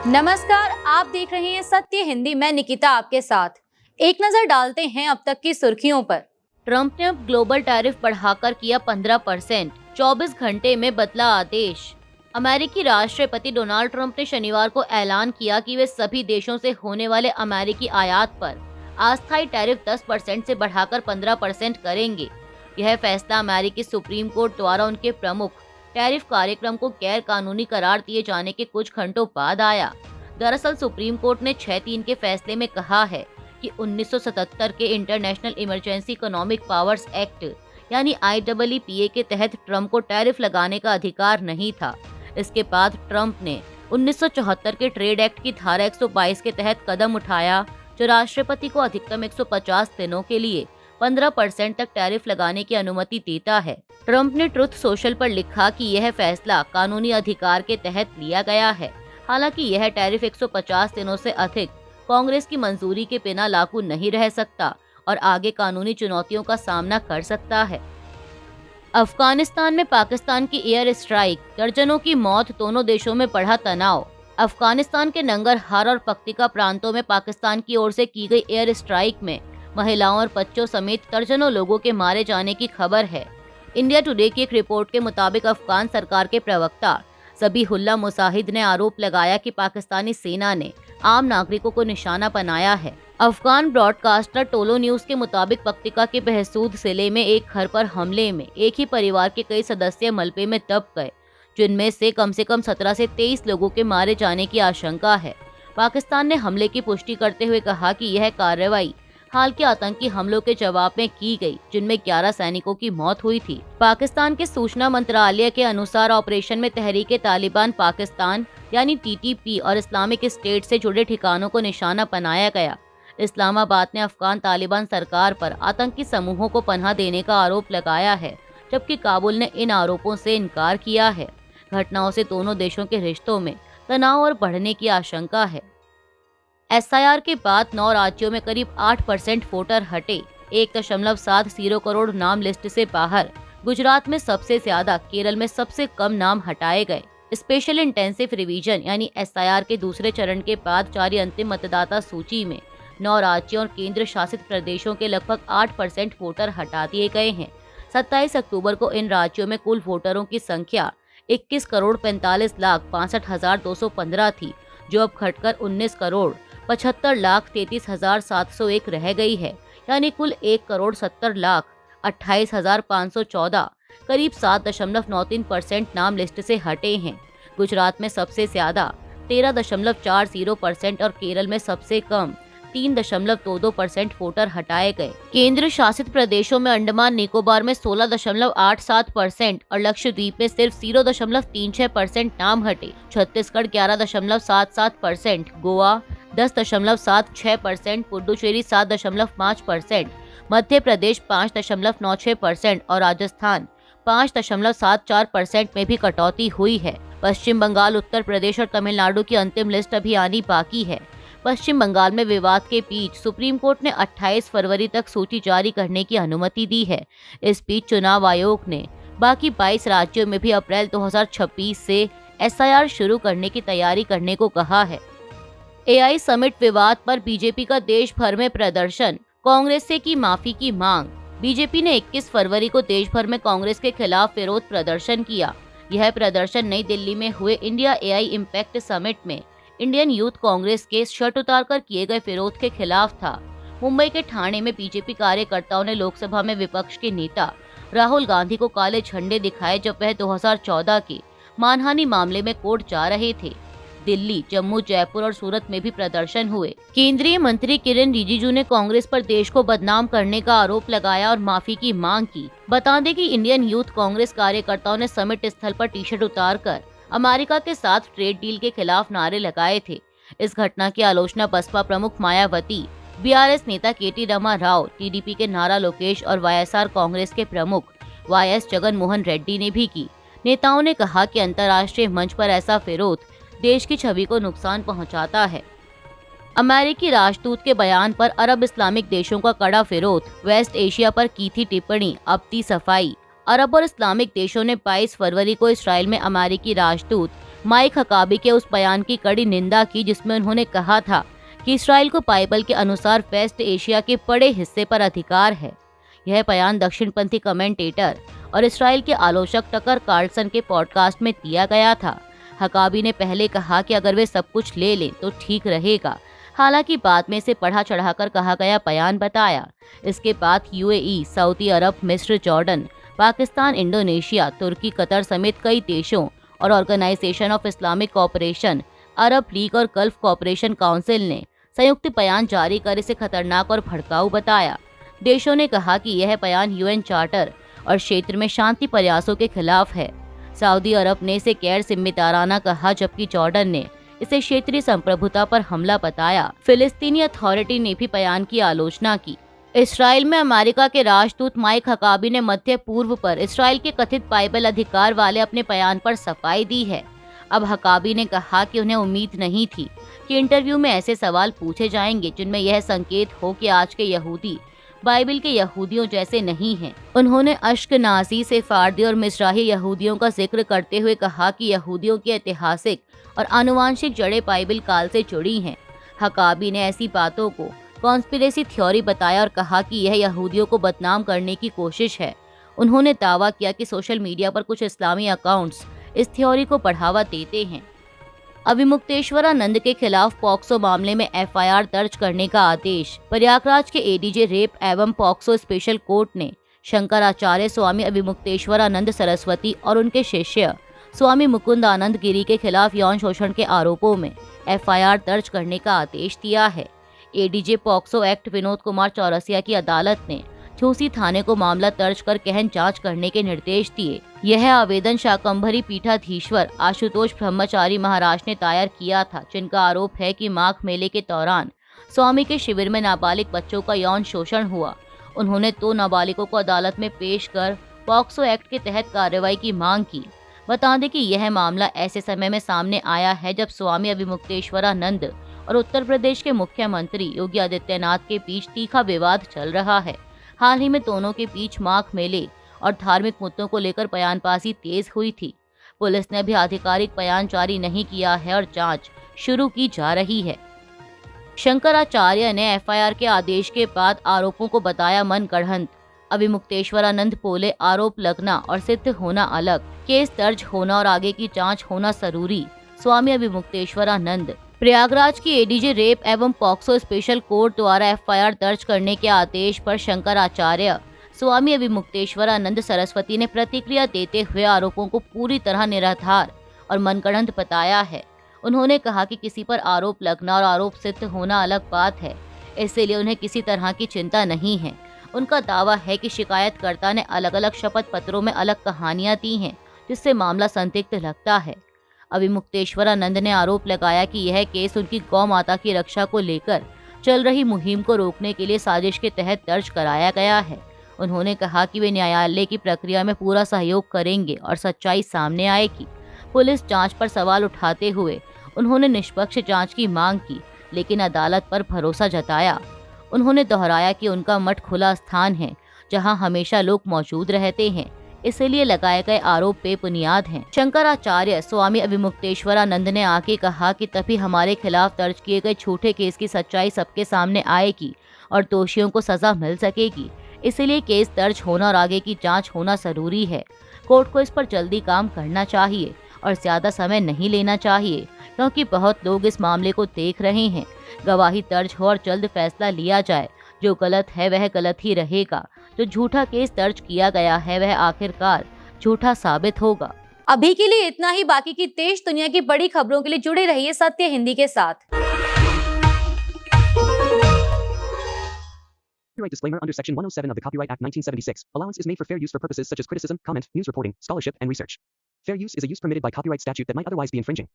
नमस्कार, आप देख रहे हैं सत्य हिंदी। मैं निकिता आपके साथ। एक नजर डालते हैं अब तक की सुर्खियों पर। ट्रंप ने अब ग्लोबल टैरिफ बढ़ाकर किया 15%, 24 घंटे में बदला आदेश। अमेरिकी राष्ट्रपति डोनाल्ड ट्रंप ने शनिवार को ऐलान किया कि वे सभी देशों से होने वाले अमेरिकी आयात पर अस्थायी टैरिफ 10% से बढ़ाकर 15% करेंगे। यह फैसला अमेरिकी सुप्रीम कोर्ट द्वारा उनके प्रमुख टैरिफ कार्यक्रम को गैर कानूनी करार दिए जाने के कुछ घंटों बाद आया। दरअसल सुप्रीम कोर्ट ने 6-3 के फैसले में कहा है कि 1977 के international emergency economic powers act यानी IEEPA के तहत ट्रंप को टैरिफ लगाने का अधिकार नहीं था। इसके बाद ट्रंप ने 1974 के ट्रेड एक्ट की धारा 122 के तहत कदम उठाया, जो राष्ट्रपति को अधिकतम 150 दिनों के लिए 15% तक टैरिफ लगाने की अनुमति देता है। ट्रंप ने ट्रुथ सोशल पर लिखा कि यह फैसला कानूनी अधिकार के तहत लिया गया है। हालांकि यह टैरिफ 150 दिनों से अधिक कांग्रेस की मंजूरी के बिना लागू नहीं रह सकता और आगे कानूनी चुनौतियों का सामना कर सकता है। अफगानिस्तान में पाकिस्तान की एयर स्ट्राइक, दर्जनों की मौत, दोनों देशों में बढ़ा तनाव। अफगानिस्तान के नंगरहार और पख्तिका प्रांतों में पाकिस्तान की ओर से की गई एयर स्ट्राइक में महिलाओं और बच्चों समेत दर्जनों लोगों के मारे जाने की खबर है। इंडिया टुडे की एक रिपोर्ट के मुताबिक अफगान सरकार के प्रवक्ता ज़बीहुल्लाह मुजाहिद ने आरोप लगाया कि पाकिस्तानी सेना ने आम नागरिकों को निशाना बनाया है। अफगान ब्रॉडकास्टर टोलो न्यूज के मुताबिक पख्तिका के बहसूद जिले में एक घर पर हमले में एक ही परिवार के कई सदस्य मलबे में दब गए, जिनमें से कम 17 से 23 लोगों के मारे जाने की आशंका है। पाकिस्तान ने हमले की पुष्टि करते हुए कहा कि यह कार्रवाई हाल के आतंकी हमलों के जवाब में की गई, जिनमें 11 सैनिकों की मौत हुई थी। पाकिस्तान के सूचना मंत्रालय के अनुसार ऑपरेशन में तहरीके तालिबान पाकिस्तान यानी TTP और इस्लामिक स्टेट से जुड़े ठिकानों को निशाना बनाया गया। इस्लामाबाद ने अफगान तालिबान सरकार पर आतंकी समूहों को पनाह देने का आरोप लगाया है, जबकि काबुल ने इन आरोपों से इनकार किया है। घटनाओं से दोनों देशों के रिश्तों में तनाव और बढ़ने की आशंका है। SIR के बाद 9 राज्यों में करीब 8% वोटर हटे, 1.70 करोड़ नाम लिस्ट से बाहर। गुजरात में सबसे ज्यादा, केरल में सबसे कम नाम हटाए गए। स्पेशल इंटेंसिव रिवीजन यानी SIR के दूसरे चरण के बाद जारी अंतिम मतदाता सूची में 9 राज्यों और केंद्र शासित प्रदेशों के लगभग 8% वोटर हटा दिए गए हैं। 27 अक्टूबर को इन राज्यों में कुल वोटरों की संख्या 21,45,6215 थी, जो अब घटकर 19,75,33,701 रह गई है, यानी कुल 1,70,70,28,514, करीब 7.93% नाम लिस्ट से हटे हैं। गुजरात में सबसे ज्यादा 13.40% और केरल में सबसे कम 3.22% वोटर हटाए गए। केंद्र शासित प्रदेशों में अंडमान निकोबार में 16.87% और लक्षद्वीप में सिर्फ 0.36% नाम हटे। छत्तीसगढ़ 11.77%, गोवा 10.76%, पुडुचेरी 7.5%, मध्य प्रदेश 5.96% और राजस्थान 5.74% में भी कटौती हुई है। पश्चिम बंगाल, उत्तर प्रदेश और तमिलनाडु की अंतिम लिस्ट अभी आनी बाकी है। पश्चिम बंगाल में विवाद के बीच सुप्रीम कोर्ट ने 28 फरवरी तक सूची जारी करने की अनुमति दी है। इस बीच चुनाव आयोग ने बाकी 22 राज्यों में भी अप्रैल 2026 से SIR शुरू करने की तैयारी करने को कहा है। AI समिट विवाद पर बीजेपी का देश भर में प्रदर्शन, कांग्रेस से की माफी की मांग। बीजेपी ने 21 फरवरी को देश भर में कांग्रेस के खिलाफ विरोध प्रदर्शन किया। यह प्रदर्शन नई दिल्ली में हुए इंडिया AI इम्पैक्ट समिट में इंडियन यूथ कांग्रेस के शर्ट उतारकर किए गए विरोध के खिलाफ था। मुंबई के ठाणे में बीजेपी कार्यकर्ताओं ने लोकसभा में विपक्ष के नेता राहुल गांधी को काले झंडे दिखाए, जब वह 2014 के मानहानि मामले में कोर्ट जा रहे थे। दिल्ली, जम्मू, जयपुर और सूरत में भी प्रदर्शन हुए। केंद्रीय मंत्री किरेन रिजिजू ने कांग्रेस पर देश को बदनाम करने का आरोप लगाया और माफी की मांग की। बता दें कि इंडियन यूथ कांग्रेस कार्यकर्ताओं ने समिट स्थल पर टी-शर्ट उतारकर अमेरिका के साथ ट्रेड डील के खिलाफ नारे लगाए थे। इस घटना की आलोचना बसपा प्रमुख मायावती, BRS नेता KT रमा राव, TDP के नारा लोकेश और YSR कांग्रेस के प्रमुख YS जगन मोहन रेड्डी ने भी की। नेताओं ने कहा कि अंतर्राष्ट्रीय मंच पर ऐसा विरोध देश की छवि को नुकसान पहुंचाता है। अमेरिकी राजदूत के बयान पर अरब इस्लामिक देशों का कड़ा विरोध, वेस्ट एशिया पर की थी टिप्पणी, अब थी सफाई। अरब और इस्लामिक देशों ने 22 फरवरी को इसराइल में अमेरिकी राजदूत माइक हकाबी के उस बयान की कड़ी निंदा की जिसमें उन्होंने कहा था कि इसराइल को बाइबल के अनुसार वेस्ट एशिया के बड़े हिस्से पर अधिकार है। यह बयान दक्षिणपंथी कमेंटेटर और इसराइल के आलोचक टकर कार्लसन के पॉडकास्ट में दिया गया था। हकाबी ने पहले कहा कि अगर वे सब कुछ ले लें तो ठीक रहेगा, हालांकि बाद में इसे बढ़ा चढ़ाकर कहा गया बयान बताया। इसके बाद यूएई, सऊदी अरब, मिस्र, जॉर्डन, पाकिस्तान, इंडोनेशिया, तुर्की, कतर समेत कई देशों और Organisation of Islamic Cooperation, Arab League और गल्फ कोऑपरेशन काउंसिल ने संयुक्त बयान जारी कर इसे खतरनाक और भड़काऊ बताया। देशों ने कहा कि यह बयान यूएन चार्टर और क्षेत्र में शांति प्रयासों के खिलाफ है। सऊदी अरब ने इसे गैर जिम्मेदाराना कहा, जबकि जॉर्डन ने इसे क्षेत्रीय संप्रभुता पर हमला बताया। फिलिस्तीनी अथॉरिटी ने भी बयान की आलोचना की। इसराइल में अमेरिका के राजदूत माइक हकाबी ने मध्य पूर्व पर इसराइल के कथित बाइबल अधिकार वाले अपने बयान पर सफाई दी है। अब हकाबी ने कहा कि उन्हें उम्मीद नहीं थी कि इंटरव्यू में ऐसे सवाल पूछे जाएंगे जिनमें यह संकेत हो कि आज के यहूदी बाइबल के यहूदियों जैसे नहीं हैं। उन्होंने अश्कनाजी, सेफारदी और मिस्राही यहूदियों का जिक्र करते हुए कहा कि यहूदियों की ऐतिहासिक और आनुवांशिक जड़ें बाइबल काल से जुड़ी हैं। हकाबी ने ऐसी बातों को कॉन्स्पिरेसी थ्योरी बताया और कहा कि यह यहूदियों को बदनाम करने की कोशिश है। उन्होंने दावा किया कि सोशल मीडिया पर कुछ इस्लामी अकाउंट्स इस थ्योरी को बढ़ावा देते हैं। अभिमुक्तेश्वरानंद के खिलाफ पॉक्सो मामले में एफआईआर दर्ज करने का आदेश। प्रयागराज के एडीजे रेप एवं पॉक्सो स्पेशल कोर्ट ने शंकराचार्य स्वामी अभिमुक्तेश्वरानंद सरस्वती और उनके शिष्य स्वामी मुकुंद आनंद गिरी के खिलाफ यौन शोषण के आरोपों में एफआईआर दर्ज करने का आदेश दिया है। ADJ POCSO act Vinod Kumar Chaurasia की अदालत ने झूसी थाने को मामला दर्ज कर गहन जांच करने के निर्देश दिए। यह आवेदन शाकंभरी पीठाधीश्वर आशुतोष ब्रह्मचारी महाराज ने दायर किया था, जिनका आरोप है कि माघ मेले के दौरान स्वामी के शिविर में नाबालिग बच्चों का यौन शोषण हुआ। उन्होंने 2 नाबालिगों को अदालत में पेश कर पॉक्सो एक्ट के तहत कार्रवाई की मांग की। बता दें कि यह मामला ऐसे समय में सामने आया है जब स्वामी अभिमुक्तेश्वरानंद और उत्तर प्रदेश के मुख्यमंत्री योगी आदित्यनाथ के बीच तीखा विवाद चल रहा है। हाल ही में दोनों के बीच माघ मेले और धार्मिक मुद्दों को लेकर बयानबाजी तेज हुई थी। पुलिस ने अभी आधिकारिक बयान जारी नहीं किया है और जांच शुरू की जा रही है। शंकराचार्य ने एफआईआर के आदेश के बाद आरोपों को बताया मनगढ़ंत। अभिमुक्तेश्वरानंद बोले, आरोप लगना और सिद्ध होना अलग, केस दर्ज होना और आगे की जांच होना जरूरी। स्वामी अभिमुक्तेश्वरानंद। प्रयागराज की एडीजे रेप एवं पॉक्सो स्पेशल कोर्ट द्वारा एफआईआर दर्ज करने के आदेश पर शंकराचार्य स्वामी अभिमुक्तेश्वरानंद सरस्वती ने प्रतिक्रिया देते हुए आरोपों को पूरी तरह निराधार और मनगढ़ंत बताया है। उन्होंने कहा कि किसी पर आरोप लगना और आरोप सिद्ध होना अलग बात है, इसलिए उन्हें किसी तरह की चिंता नहीं है। उनका दावा है कि शिकायतकर्ता ने अलग अलग शपथ पत्रों में अलग कहानियां दी हैं, जिससे मामला संदिग्ध लगता है। अभिमुक्तेश्वरानंद ने आरोप लगाया कि यह केस उनकी गौ माता की रक्षा को लेकर चल रही मुहिम को रोकने के लिए साजिश के तहत दर्ज कराया गया है। उन्होंने कहा कि वे न्यायालय की प्रक्रिया में पूरा सहयोग करेंगे और सच्चाई सामने आएगी। पुलिस जांच पर सवाल उठाते हुए उन्होंने निष्पक्ष जांच की मांग की, लेकिन अदालत पर भरोसा जताया। उन्होंने दोहराया कि उनका मठ खुला स्थान है जहां हमेशा लोग मौजूद रहते हैं, इसलिए लगाए गए आरोप बेबुनियाद हैं। शंकराचार्य स्वामी अभिमुक्तेश्वरानंद ने आगे कहा कि तभी हमारे खिलाफ दर्ज किए गए झूठे केस की सच्चाई सबके सामने आएगी और दोषियों को सजा मिल सकेगी। इसलिए केस दर्ज होना और आगे की जांच होना जरूरी है। कोर्ट को इस पर जल्दी काम करना चाहिए और ज्यादा समय नहीं लेना चाहिए, क्योंकि बहुत लोग इस मामले को देख रहे हैं। गवाही दर्ज हो और जल्द फैसला लिया जाए। जो गलत है वह गलत ही रहेगा। जो झूठा केस दर्ज किया गया है वह आखिरकार झूठा साबित होगा। अभी के लिए इतना ही। बाकी की देश दुनिया की बड़ी खबरों के लिए जुड़े रहिए सत्य हिंदी के साथ। Copyright disclaimer under Section 107 of the Copyright Act 1976. Allowance is made for fair use for purposes such as criticism, comment, news reporting, scholarship, and research. Fair use is a use permitted by copyright statute that might otherwise be infringing.